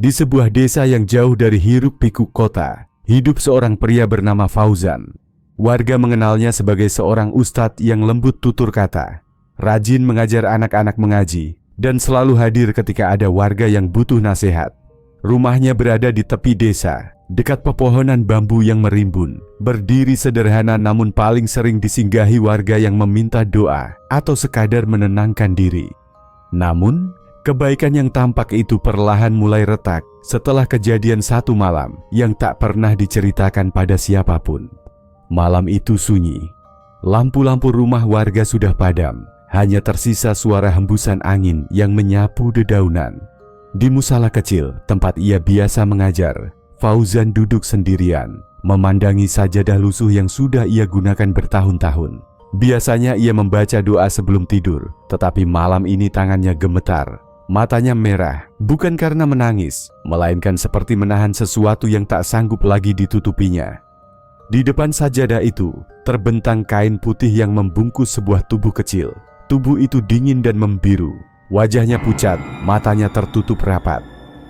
Di sebuah desa yang jauh dari hiruk-pikuk kota, hidup seorang pria bernama Fauzan. Warga mengenalnya sebagai seorang ustadz yang lembut tutur kata, rajin mengajar anak-anak mengaji, dan selalu hadir ketika ada warga yang butuh nasihat. Rumahnya berada di tepi desa, dekat pepohonan bambu yang merimbun, berdiri sederhana namun paling sering disinggahi warga yang meminta doa atau sekadar menenangkan diri. Namun, kebaikan yang tampak itu perlahan mulai retak setelah kejadian satu malam yang tak pernah diceritakan pada siapapun. Malam itu sunyi. Lampu-lampu rumah warga sudah padam, hanya tersisa suara hembusan angin yang menyapu dedaunan. Di musala kecil, tempat ia biasa mengajar, Fauzan duduk sendirian, memandangi sajadah lusuh yang sudah ia gunakan bertahun-tahun. Biasanya ia membaca doa sebelum tidur, tetapi malam ini tangannya gemetar. Matanya merah, bukan karena menangis, melainkan seperti menahan sesuatu yang tak sanggup lagi ditutupinya. Di depan sajadah itu, terbentang kain putih yang membungkus sebuah tubuh kecil. Tubuh itu dingin dan membiru, wajahnya pucat, matanya tertutup rapat.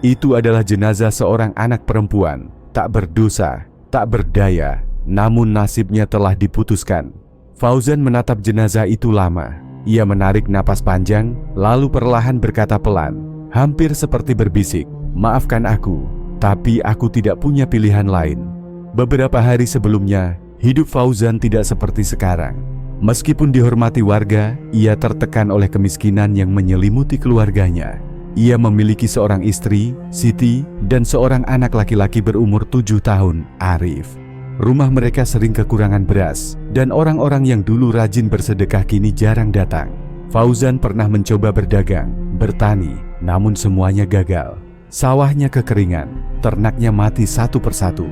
Itu adalah jenazah seorang anak perempuan, tak berdosa, tak berdaya, namun nasibnya telah diputuskan. Fauzan menatap jenazah itu lama. Ia menarik napas panjang, lalu perlahan berkata pelan, hampir seperti berbisik, "Maafkan aku, tapi aku tidak punya pilihan lain." Beberapa hari sebelumnya, hidup Fauzan tidak seperti sekarang. Meskipun dihormati warga, ia tertekan oleh kemiskinan yang menyelimuti keluarganya. Ia memiliki seorang istri, Siti, dan seorang anak laki-laki berumur 7 tahun, Arif. Rumah mereka sering kekurangan beras, dan orang-orang yang dulu rajin bersedekah kini jarang datang. Fauzan pernah mencoba berdagang, bertani, namun semuanya gagal. Sawahnya kekeringan, ternaknya mati satu persatu.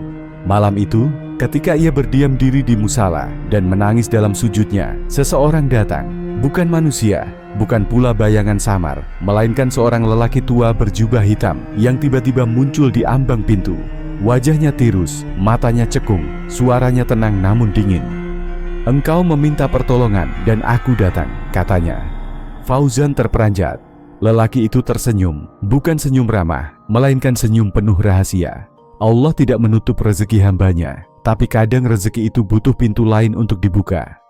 Malam itu, ketika ia berdiam diri di musala dan menangis dalam sujudnya, seseorang datang. Bukan manusia, bukan pula bayangan samar, melainkan seorang lelaki tua berjubah hitam yang tiba-tiba muncul di ambang pintu. Wajahnya tirus, matanya cekung, suaranya tenang namun dingin. "Engkau meminta pertolongan dan aku datang," katanya. Fauzan terperanjat. Lelaki itu tersenyum, bukan senyum ramah, melainkan senyum penuh rahasia. Allah tidak menutup rezeki hambanya, tapi kadang rezeki itu butuh pintu lain untuk dibuka.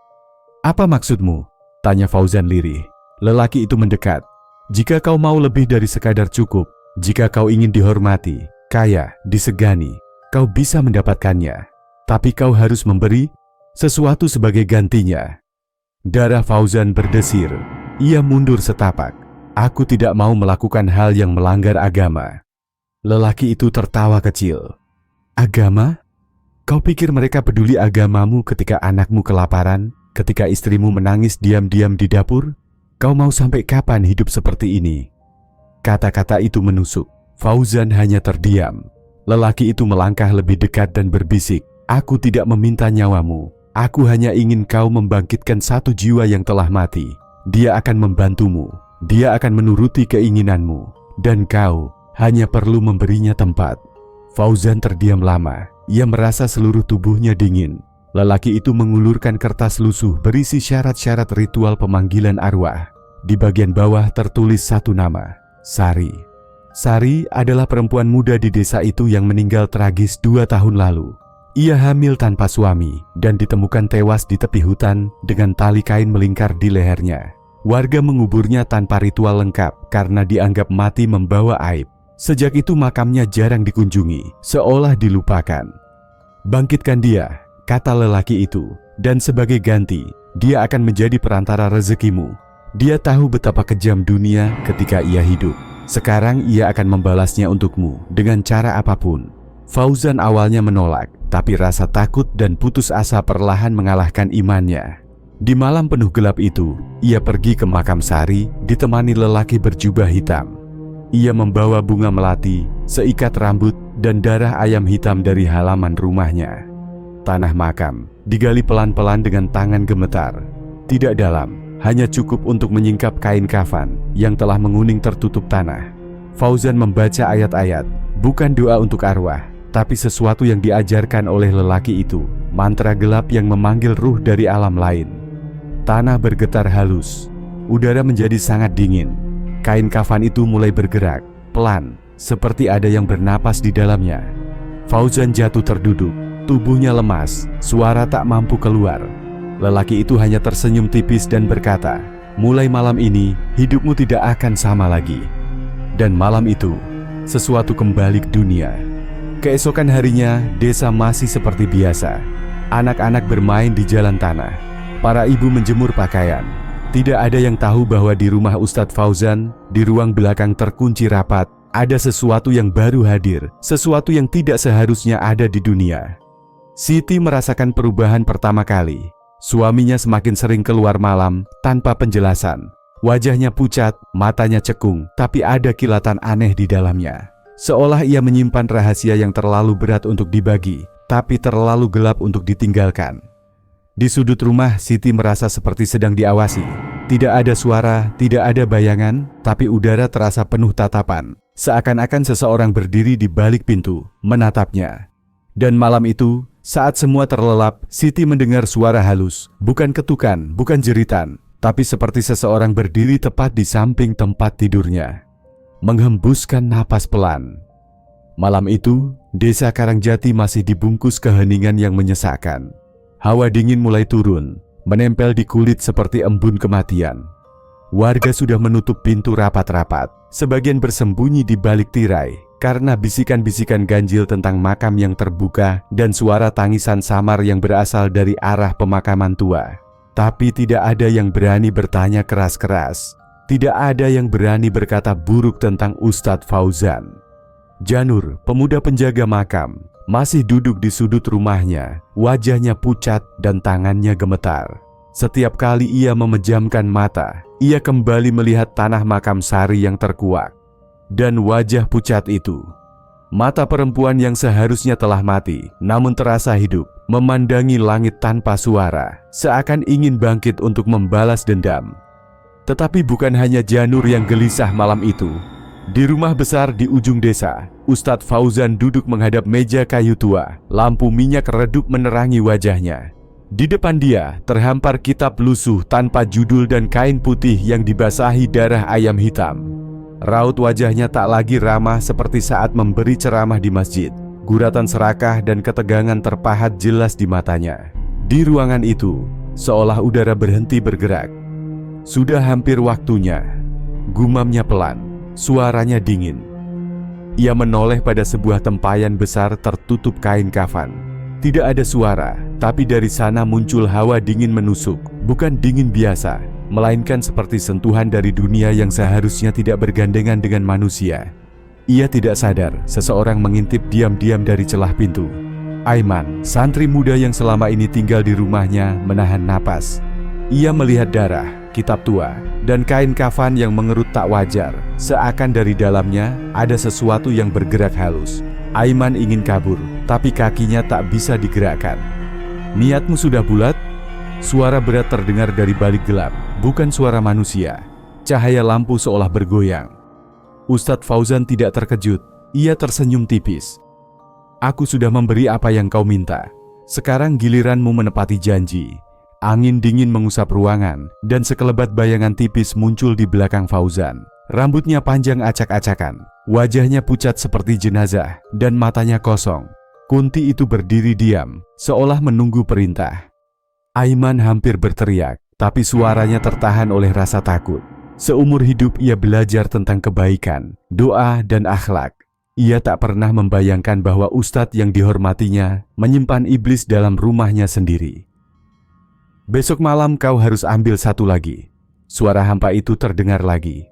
"Apa maksudmu?" tanya Fauzan lirih. Lelaki itu mendekat. "Jika kau mau lebih dari sekadar cukup, jika kau ingin dihormati, kaya, disegani, kau bisa mendapatkannya. Tapi kau harus memberi sesuatu sebagai gantinya." Darah Fauzan berdesir. Ia mundur setapak. "Aku tidak mau melakukan hal yang melanggar agama." Lelaki itu tertawa kecil. "Agama? Kau pikir mereka peduli agamamu ketika anakmu kelaparan, ketika istrimu menangis diam-diam di dapur? Kau mau sampai kapan hidup seperti ini?" Kata-kata itu menusuk. Fauzan hanya terdiam. Lelaki itu melangkah lebih dekat dan berbisik, "Aku tidak meminta nyawamu. Aku hanya ingin kau membangkitkan satu jiwa yang telah mati. Dia akan membantumu. Dia akan menuruti keinginanmu. Dan kau hanya perlu memberinya tempat." Fauzan terdiam lama. Ia merasa seluruh tubuhnya dingin. Lelaki itu mengulurkan kertas lusuh berisi syarat-syarat ritual pemanggilan arwah. Di bagian bawah tertulis satu nama, Sari. Sari adalah perempuan muda di desa itu yang meninggal tragis 2 tahun lalu. Ia hamil tanpa suami dan ditemukan tewas di tepi hutan dengan tali kain melingkar di lehernya. Warga menguburnya tanpa ritual lengkap karena dianggap mati membawa aib. Sejak itu makamnya jarang dikunjungi, seolah dilupakan. "Bangkitkan dia," kata lelaki itu, "dan sebagai ganti, dia akan menjadi perantara rezekimu." Dia tahu betapa kejam dunia ketika ia hidup. Sekarang ia akan membalasnya untukmu dengan cara apapun. Fauzan awalnya menolak, tapi rasa takut dan putus asa perlahan mengalahkan imannya. Di malam penuh gelap itu, ia pergi ke makam Sari ditemani lelaki berjubah hitam. Ia membawa bunga melati, seikat rambut, dan darah ayam hitam dari halaman rumahnya. Tanah makam digali pelan-pelan dengan tangan gemetar. Tidak dalam, hanya cukup untuk menyingkap kain kafan yang telah menguning tertutup tanah. Fauzan membaca ayat-ayat, bukan doa untuk arwah, tapi sesuatu yang diajarkan oleh lelaki itu, mantra gelap yang memanggil ruh dari alam lain. Tanah bergetar halus, udara menjadi sangat dingin. Kain kafan itu mulai bergerak, pelan, seperti ada yang bernapas di dalamnya. Fauzan jatuh terduduk, tubuhnya lemas, suara tak mampu keluar. Lelaki itu hanya tersenyum tipis dan berkata, "Mulai malam ini, hidupmu tidak akan sama lagi." Dan malam itu, sesuatu kembali ke dunia. Keesokan harinya, desa masih seperti biasa. Anak-anak bermain di jalan tanah. Para ibu menjemur pakaian. Tidak ada yang tahu bahwa di rumah Ustadz Fauzan, di ruang belakang terkunci rapat, ada sesuatu yang baru hadir, sesuatu yang tidak seharusnya ada di dunia. Siti merasakan perubahan pertama kali. Suaminya semakin sering keluar malam tanpa penjelasan. Wajahnya pucat, matanya cekung, tapi ada kilatan aneh di dalamnya. Seolah ia menyimpan rahasia yang terlalu berat untuk dibagi, tapi terlalu gelap untuk ditinggalkan. Di sudut rumah, Siti merasa seperti sedang diawasi. Tidak ada suara, tidak ada bayangan, tapi udara terasa penuh tatapan. Seakan-akan seseorang berdiri di balik pintu, menatapnya. Dan malam itu, saat semua terlelap, Siti mendengar suara halus, bukan ketukan, bukan jeritan, tapi seperti seseorang berdiri tepat di samping tempat tidurnya, menghembuskan napas pelan. Malam itu, desa Karangjati masih dibungkus keheningan yang menyesakkan. Hawa dingin mulai turun, menempel di kulit seperti embun kematian. Warga sudah menutup pintu rapat-rapat, sebagian bersembunyi di balik tirai, karena bisikan-bisikan ganjil tentang makam yang terbuka dan suara tangisan samar yang berasal dari arah pemakaman tua. Tapi tidak ada yang berani bertanya keras-keras. Tidak ada yang berani berkata buruk tentang Ustadz Fauzan. Janur, pemuda penjaga makam, masih duduk di sudut rumahnya, wajahnya pucat dan tangannya gemetar. Setiap kali ia memejamkan mata, ia kembali melihat tanah makam Sari yang terkuak. Dan wajah pucat itu, mata perempuan yang seharusnya telah mati, namun terasa hidup, memandangi langit tanpa suara, seakan ingin bangkit untuk membalas dendam. Tetapi bukan hanya Janur yang gelisah malam itu. Di rumah besar di ujung desa, Ustadz Fauzan duduk menghadap meja kayu tua, lampu minyak redup menerangi wajahnya. Di depan dia terhampar kitab lusuh tanpa judul dan kain putih yang dibasahi darah ayam hitam. Raut wajahnya tak lagi ramah seperti saat memberi ceramah di masjid. Guratan serakah dan ketegangan terpahat jelas di matanya. Di ruangan itu, seolah udara berhenti bergerak. Sudah hampir waktunya. Gumamnya pelan, suaranya dingin. Ia menoleh pada sebuah tempayan besar tertutup kain kafan. Tidak ada suara, tapi dari sana muncul hawa dingin menusuk. Bukan dingin biasa, melainkan seperti sentuhan dari dunia yang seharusnya tidak bergandengan dengan manusia. Ia tidak sadar, seseorang mengintip diam-diam dari celah pintu. Aiman, santri muda yang selama ini tinggal di rumahnya, menahan napas. Ia melihat darah, kitab tua, dan kain kafan yang mengerut tak wajar. Seakan dari dalamnya ada sesuatu yang bergerak halus. Aiman ingin kabur, tapi kakinya tak bisa digerakkan. "Niatmu sudah bulat?" Suara berat terdengar dari balik gelap, bukan suara manusia. Cahaya lampu seolah bergoyang. Ustadz Fauzan tidak terkejut, ia tersenyum tipis. "Aku sudah memberi apa yang kau minta. Sekarang giliranmu menepati janji." Angin dingin mengusap ruangan, dan sekelebat bayangan tipis muncul di belakang Fauzan. Rambutnya panjang acak-acakan, wajahnya pucat seperti jenazah, dan matanya kosong. Kunti itu berdiri diam, seolah menunggu perintah. Aiman hampir berteriak, tapi suaranya tertahan oleh rasa takut. Seumur hidup ia belajar tentang kebaikan, doa, dan akhlak. Ia tak pernah membayangkan bahwa ustadz yang dihormatinya menyimpan iblis dalam rumahnya sendiri. "Besok malam kau harus ambil satu lagi." Suara hampa itu terdengar lagi.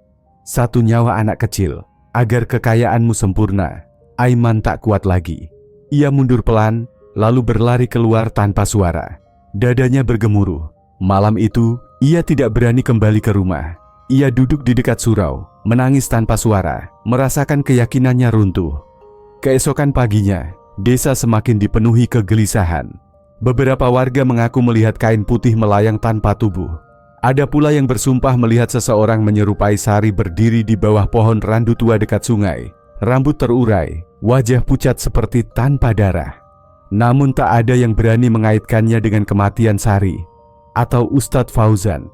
"Satu nyawa anak kecil, agar kekayaanmu sempurna." Aiman tak kuat lagi. Ia mundur pelan, lalu berlari keluar tanpa suara. Dadanya bergemuruh. Malam itu, ia tidak berani kembali ke rumah. Ia duduk di dekat surau, menangis tanpa suara, merasakan keyakinannya runtuh. Keesokan paginya, desa semakin dipenuhi kegelisahan. Beberapa warga mengaku melihat kain putih melayang tanpa tubuh. Ada pula yang bersumpah melihat seseorang menyerupai Sari berdiri di bawah pohon randu tua dekat sungai. Rambut terurai, wajah pucat seperti tanpa darah. Namun tak ada yang berani mengaitkannya dengan kematian Sari atau Ustadz Fauzan.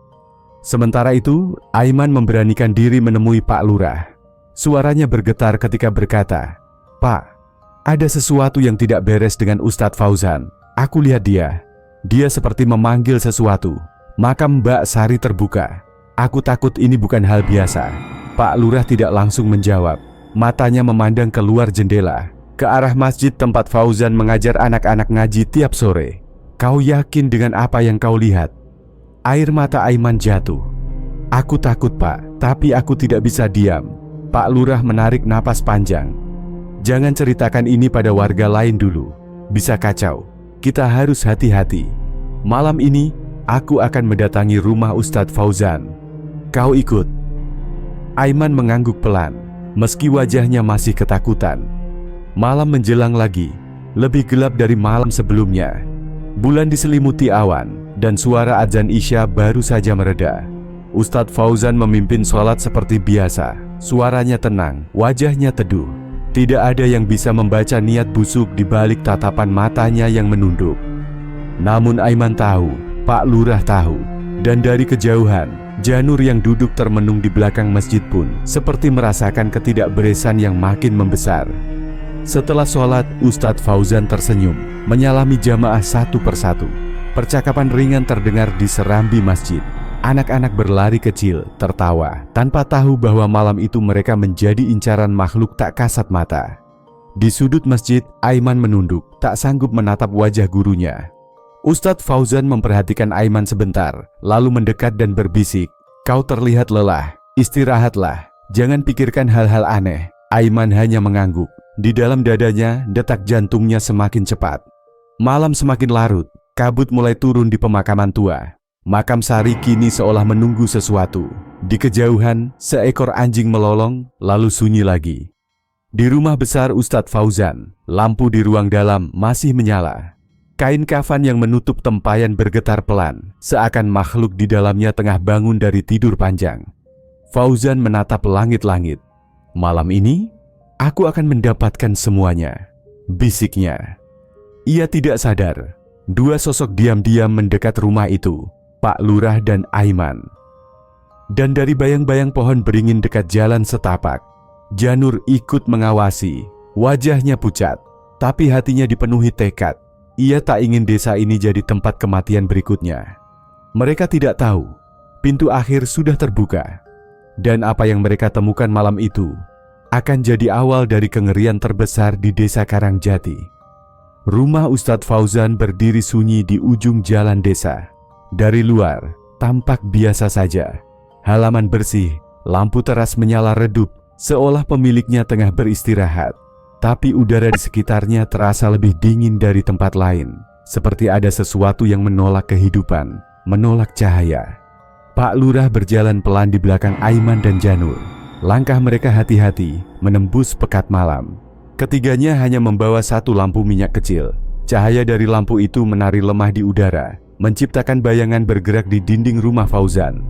Sementara itu, Aiman memberanikan diri menemui Pak Lurah. Suaranya bergetar ketika berkata, "Pak, ada sesuatu yang tidak beres dengan Ustadz Fauzan. Aku lihat dia. Dia seperti memanggil sesuatu." Makam Mbak Sari terbuka. "Aku takut ini bukan hal biasa." Pak Lurah tidak langsung menjawab. Matanya memandang keluar jendela, ke arah masjid tempat Fauzan mengajar anak-anak ngaji tiap sore. "Kau yakin dengan apa yang kau lihat?" Air mata Aiman jatuh. "Aku takut, Pak, tapi aku tidak bisa diam." Pak Lurah menarik napas panjang. "Jangan ceritakan ini pada warga lain dulu. Bisa kacau. Kita harus hati-hati. Malam ini, aku akan mendatangi rumah Ustadz Fauzan. Kau ikut?" Aiman mengangguk pelan, meski wajahnya masih ketakutan. Malam menjelang lagi, lebih gelap dari malam sebelumnya. Bulan diselimuti awan, dan suara adzan Isya baru saja mereda. Ustadz Fauzan memimpin sholat seperti biasa. Suaranya tenang, wajahnya teduh. Tidak ada yang bisa membaca niat busuk di balik tatapan matanya yang menunduk. Namun Aiman tahu, Pak Lurah tahu, dan dari kejauhan, Janur yang duduk termenung di belakang masjid pun seperti merasakan ketidakberesan yang makin membesar. Setelah sholat, Ustadz Fauzan tersenyum, menyalami jamaah satu persatu. Percakapan ringan terdengar di serambi masjid. Anak-anak berlari kecil, tertawa, tanpa tahu bahwa malam itu mereka menjadi incaran makhluk tak kasat mata. Di sudut masjid, Aiman menunduk, tak sanggup menatap wajah gurunya. Ustadz Fauzan memperhatikan Aiman sebentar, lalu mendekat dan berbisik, "Kau terlihat lelah, istirahatlah, jangan pikirkan hal-hal aneh." Aiman hanya mengangguk. Di dalam dadanya, detak jantungnya semakin cepat. Malam semakin larut, kabut mulai turun di pemakaman tua. Makam Sari kini seolah menunggu sesuatu. Di kejauhan, seekor anjing melolong, lalu sunyi lagi. Di rumah besar Ustadz Fauzan, lampu di ruang dalam masih menyala. Kain kafan yang menutup tempayan bergetar pelan, seakan makhluk di dalamnya tengah bangun dari tidur panjang. Fauzan menatap langit-langit. "Malam ini, aku akan mendapatkan semuanya," bisiknya. Ia tidak sadar, dua sosok diam-diam mendekat rumah itu, Pak Lurah dan Aiman. Dan dari bayang-bayang pohon beringin dekat jalan setapak, Janur ikut mengawasi. Wajahnya pucat, tapi hatinya dipenuhi tekad. Ia tak ingin desa ini jadi tempat kematian berikutnya. Mereka tidak tahu, pintu akhir sudah terbuka. Dan apa yang mereka temukan malam itu akan jadi awal dari kengerian terbesar di desa Karangjati. Rumah Ustadz Fauzan berdiri sunyi di ujung jalan desa. Dari luar, tampak biasa saja. Halaman bersih, lampu teras menyala redup, seolah pemiliknya tengah beristirahat. Tapi udara di sekitarnya terasa lebih dingin dari tempat lain, seperti ada sesuatu yang menolak kehidupan, menolak cahaya. Pak Lurah berjalan pelan di belakang Aiman dan Janur. Langkah mereka hati-hati, menembus pekat malam. Ketiganya hanya membawa satu lampu minyak kecil. Cahaya dari lampu itu menari lemah di udara, menciptakan bayangan bergerak di dinding rumah Fauzan.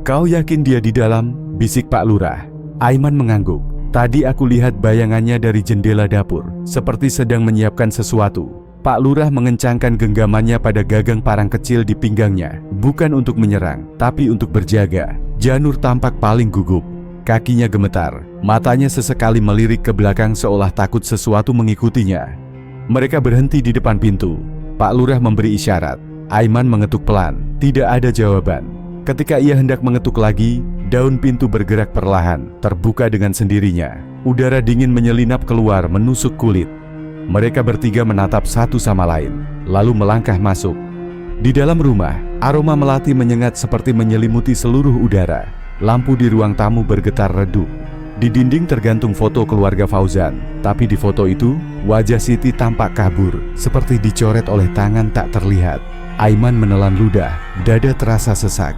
"Kau yakin dia di dalam?" bisik Pak Lurah. Aiman mengangguk. "Tadi aku lihat bayangannya dari jendela dapur, seperti sedang menyiapkan sesuatu." Pak Lurah mengencangkan genggamannya pada gagang parang kecil di pinggangnya, bukan untuk menyerang, tapi untuk berjaga. Janur tampak paling gugup. Kakinya gemetar, matanya sesekali melirik ke belakang seolah takut sesuatu mengikutinya. Mereka berhenti di depan pintu. Pak Lurah memberi isyarat. Aiman mengetuk pelan, tidak ada jawaban. Ketika ia hendak mengetuk lagi, daun pintu bergerak perlahan, terbuka dengan sendirinya. Udara dingin menyelinap keluar menusuk kulit. Mereka bertiga menatap satu sama lain, lalu melangkah masuk. Di dalam rumah, aroma melati menyengat seperti menyelimuti seluruh udara. Lampu di ruang tamu bergetar redup. Di dinding tergantung foto keluarga Fauzan, tapi di foto itu, wajah Siti tampak kabur, seperti dicoret oleh tangan tak terlihat. Aiman menelan ludah, dada terasa sesak.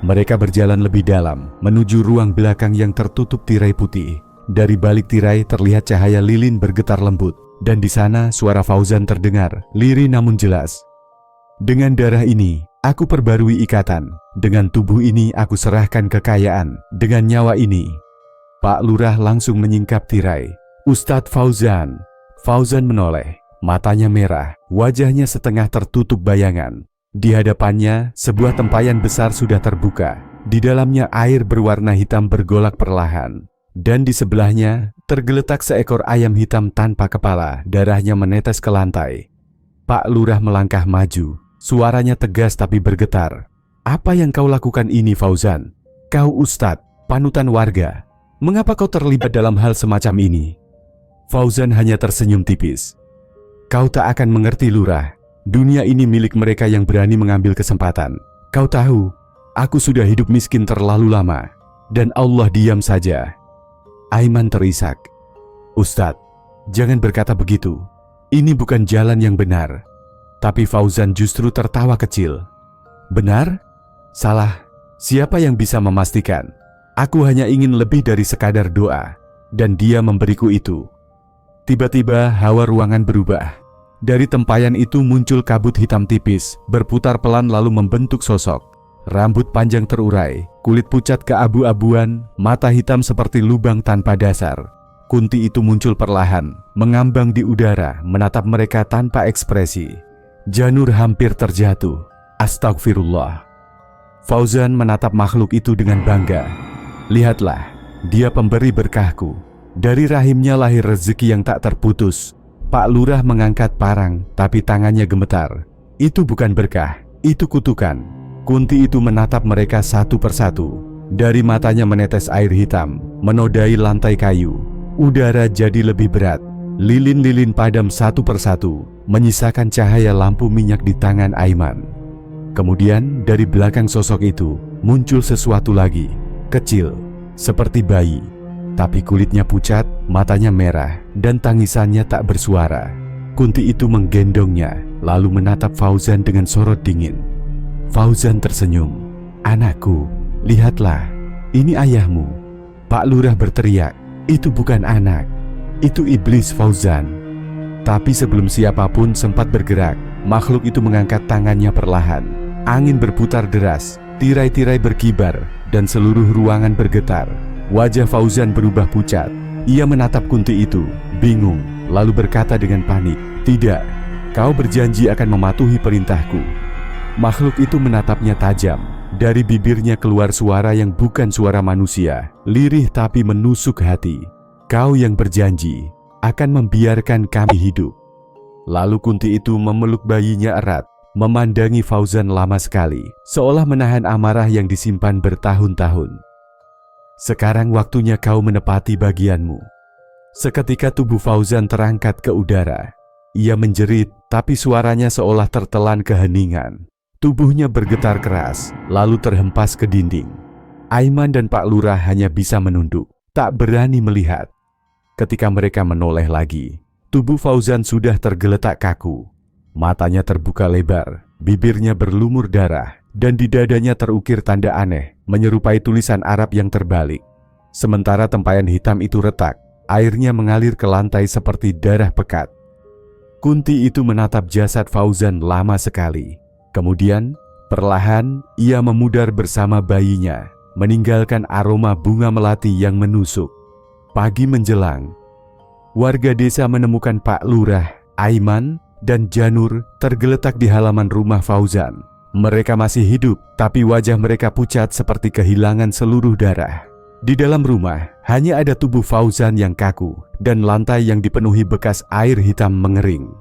Mereka berjalan lebih dalam, menuju ruang belakang yang tertutup tirai putih. Dari balik tirai terlihat cahaya lilin bergetar lembut, dan di sana suara Fauzan terdengar, lirih namun jelas. "Dengan darah ini, aku perbarui ikatan. Dengan tubuh ini aku serahkan kekayaan. Dengan nyawa ini." Pak Lurah langsung menyingkap tirai. "Ustadz Fauzan." Fauzan menoleh, matanya merah, wajahnya setengah tertutup bayangan. Di hadapannya, sebuah tempayan besar sudah terbuka. Di dalamnya air berwarna hitam bergolak perlahan. Dan di sebelahnya tergeletak seekor ayam hitam tanpa kepala, darahnya menetes ke lantai. Pak Lurah melangkah maju, suaranya tegas tapi bergetar. "Apa yang kau lakukan ini, Fauzan? Kau ustadz, panutan warga. Mengapa kau terlibat dalam hal semacam ini?" Fauzan hanya tersenyum tipis. "Kau tak akan mengerti, Lurah. Dunia ini milik mereka yang berani mengambil kesempatan. Kau tahu, aku sudah hidup miskin terlalu lama, dan Allah diam saja." Aiman terisak. "Ustadz, jangan berkata begitu. Ini bukan jalan yang benar." Tapi Fauzan justru tertawa kecil. "Benar? Salah. Siapa yang bisa memastikan? Aku hanya ingin lebih dari sekadar doa, dan dia memberiku itu." Tiba-tiba hawa ruangan berubah. Dari tempayan itu muncul kabut hitam tipis, berputar pelan lalu membentuk sosok. Rambut panjang terurai, kulit pucat keabu-abuan, mata hitam seperti lubang tanpa dasar. Kunti itu muncul perlahan, mengambang di udara, menatap mereka tanpa ekspresi. Janur hampir terjatuh. Astagfirullah. Fauzan menatap makhluk itu dengan bangga. "Lihatlah, dia pemberi berkahku. Dari rahimnya lahir rezeki yang tak terputus." Pak Lurah mengangkat parang, tapi tangannya gemetar. "Itu bukan berkah, itu kutukan." Kunti itu menatap mereka satu persatu. Dari matanya menetes air hitam, menodai lantai kayu. Udara jadi lebih berat. Lilin-lilin padam satu persatu, menyisakan cahaya lampu minyak di tangan Aiman. Kemudian dari belakang sosok itu muncul sesuatu lagi, kecil, seperti bayi. Tapi kulitnya pucat, matanya merah, dan tangisannya tak bersuara. Kunti itu menggendongnya, lalu menatap Fauzan dengan sorot dingin. Fauzan tersenyum. "Anakku, lihatlah, ini ayahmu." Pak Lurah berteriak, "Itu bukan anak, itu iblis, Fauzan." Tapi sebelum siapapun sempat bergerak, makhluk itu mengangkat tangannya perlahan. Angin berputar deras, tirai-tirai berkibar, dan seluruh ruangan bergetar. Wajah Fauzan berubah pucat. Ia menatap Kunti itu, bingung, lalu berkata dengan panik, "Tidak, kau berjanji akan mematuhi perintahku." Makhluk itu menatapnya tajam. Dari bibirnya keluar suara yang bukan suara manusia, lirih tapi menusuk hati. "Kau yang berjanji akan membiarkan kami hidup." Lalu Kunti itu memeluk bayinya erat, memandangi Fauzan lama sekali, seolah menahan amarah yang disimpan bertahun-tahun. "Sekarang waktunya kau menepati bagianmu." Seketika tubuh Fauzan terangkat ke udara. Ia menjerit, tapi suaranya seolah tertelan keheningan. Tubuhnya bergetar keras, lalu terhempas ke dinding. Aiman dan Pak Lurah hanya bisa menunduk, tak berani melihat. Ketika mereka menoleh lagi, tubuh Fauzan sudah tergeletak kaku. Matanya terbuka lebar, bibirnya berlumur darah, dan di dadanya terukir tanda aneh, menyerupai tulisan Arab yang terbalik. Sementara tempayan hitam itu retak, airnya mengalir ke lantai seperti darah pekat. Kunti itu menatap jasad Fauzan lama sekali. Kemudian, perlahan ia memudar bersama bayinya, meninggalkan aroma bunga melati yang menusuk. Pagi menjelang, warga desa menemukan Pak Lurah, Aiman, dan Janur tergeletak di halaman rumah Fauzan. Mereka masih hidup, tapi wajah mereka pucat seperti kehilangan seluruh darah. Di dalam rumah, hanya ada tubuh Fauzan yang kaku, dan lantai yang dipenuhi bekas air hitam mengering.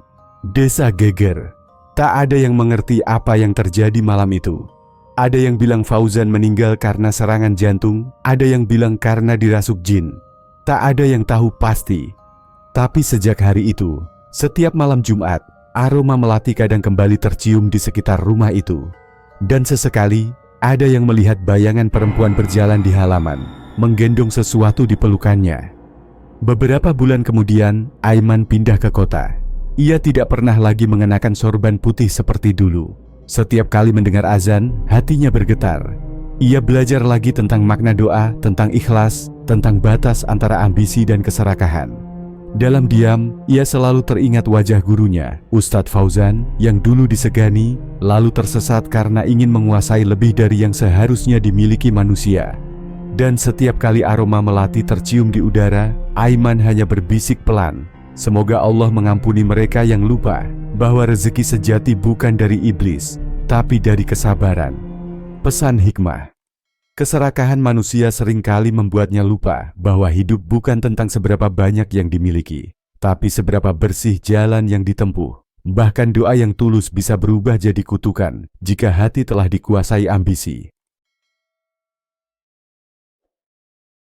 Desa geger. Tak ada yang mengerti apa yang terjadi malam itu. Ada yang bilang Fauzan meninggal karena serangan jantung, ada yang bilang karena dirasuk jin. Tak ada yang tahu pasti. Tapi sejak hari itu, setiap malam Jumat, aroma melati kadang kembali tercium di sekitar rumah itu. Dan sesekali, ada yang melihat bayangan perempuan berjalan di halaman, menggendong sesuatu di pelukannya. Beberapa bulan kemudian, Aiman pindah ke kota. Ia tidak pernah lagi mengenakan sorban putih seperti dulu. Setiap kali mendengar azan, hatinya bergetar. Ia belajar lagi tentang makna doa, tentang ikhlas, tentang batas antara ambisi dan keserakahan. Dalam diam, ia selalu teringat wajah gurunya, Ustadz Fauzan, yang dulu disegani, lalu tersesat karena ingin menguasai lebih dari yang seharusnya dimiliki manusia. Dan setiap kali aroma melati tercium di udara, Aiman hanya berbisik pelan, semoga Allah mengampuni mereka yang lupa bahwa rezeki sejati bukan dari iblis, tapi dari kesabaran. Pesan hikmah. Keserakahan manusia seringkali membuatnya lupa bahwa hidup bukan tentang seberapa banyak yang dimiliki, tapi seberapa bersih jalan yang ditempuh. Bahkan doa yang tulus bisa berubah jadi kutukan jika hati telah dikuasai ambisi.